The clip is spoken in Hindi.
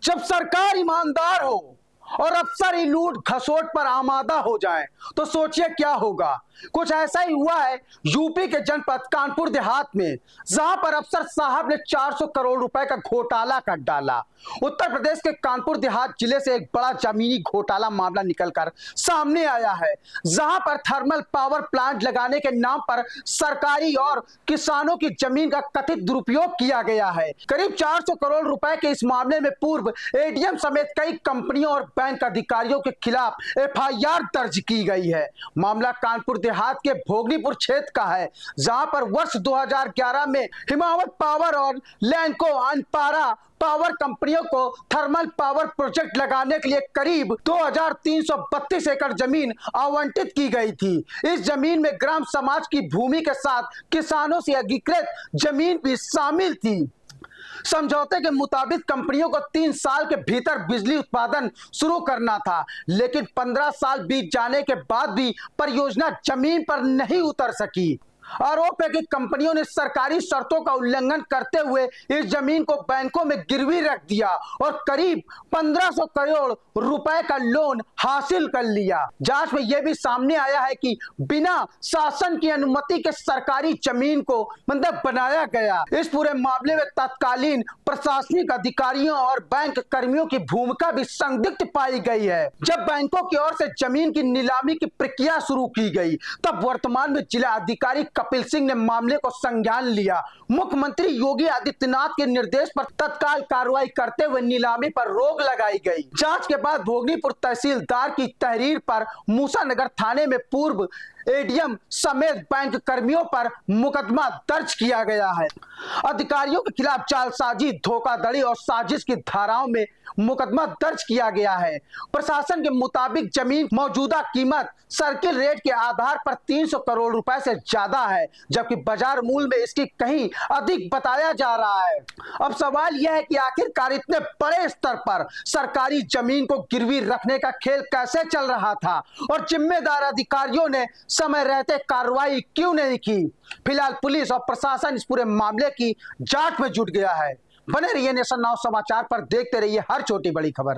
जब सरकार ईमानदार हो और अफसर ही लूट खसोट पर आमादा हो जाए तो सोचिए क्या होगा। कुछ ऐसा ही हुआ है यूपी के जनपद कानपुर देहात में, जहां पर अफसर साहब ने 400 करोड़ रुपए का घोटाला कर डाला। उत्तर प्रदेश के कानपुर देहात जिले से एक बड़ा जमीनी घोटाला मामला निकलकर सामने आया है, जहां पर थर्मल पावर प्लांट लगाने के नाम पर सरकारी और किसानों की जमीन का कथित दुरुपयोग किया गया है। करीब 400 करोड़ रुपए के इस मामले में पूर्व एडीएम समेत कई कंपनियों और बैंक अधिकारियों के खिलाफ एफआईआर दर्ज की गई है। मामला कानपुर देहात के भोगनीपुर क्षेत्र का है, जहां पर वर्ष 2011 में हिमावत पावर और लैंको अनपारा पावर कंपनियों को थर्मल पावर प्रोजेक्ट लगाने के लिए करीब 2332 एकड़ जमीन आवंटित की गई थी। इस जमीन में ग्राम समाज की भूमि के साथ किसानों से अधिकृत जमीन भी शामिल थी। समझौते के मुताबिक कंपनियों को 3 साल के भीतर बिजली उत्पादन शुरू करना था, लेकिन 15 साल बीत जाने के बाद भी परियोजना जमीन पर नहीं उतर सकी। आरोप है कि कंपनियों ने सरकारी शर्तों का उल्लंघन करते हुए इस जमीन को बैंकों में गिरवी रख दिया और करीब 1500 करोड़ रुपए का लोन हासिल कर लिया। जांच में यह भी सामने आया है कि बिना शासन की अनुमति के सरकारी जमीन को बनाया गया। इस पूरे मामले में तत्कालीन प्रशासनिक अधिकारियों और बैंक कर्मियों की भूमिका भी संदिग्ध पाई गई है। जब बैंकों की ओर से जमीन की नीलामी की प्रक्रिया शुरू की गई, तब वर्तमान में जिला अधिकारी कपिल सिंह ने मामले को संज्ञान लिया। मुख्यमंत्री योगी आदित्यनाथ के निर्देश पर तत्काल कार्रवाई करते हुए नीलामी पर रोक लगाई गई। जांच के बाद भोगनीपुर तहसीलदार की तहरीर पर मूसानगर थाने में पूर्व एडीएम समेत बैंक कर्मियों पर मुकदमा दर्ज किया गया है। अधिकारियों के खिलाफ जालसाजी, धोखाधड़ी और साजिश की धाराओं में मुकदमा दर्ज किया गया है। प्रशासन के मुताबिक जमीन मौजूदा कीमत सर्किल रेट के आधार पर 300 करोड़ रुपए से ज्यादा है, जबकि बाजार मूल्य में इसकी कहीं अधिक बताया जा रहा है। अब सवाल यह है कि आखिरकार इतने बड़े स्तर पर सरकारी जमीन को गिरवी रखने का खेल कैसे चल रहा था और जिम्मेदार अधिकारियों ने समय रहते कार्रवाई क्यों नहीं की। फिलहाल पुलिस और प्रशासन इस पूरे मामले की जांच में जुट गया है। बने रहिए नेशन नाउ समाचार पर, देखते रहिए हर छोटी बड़ी खबर।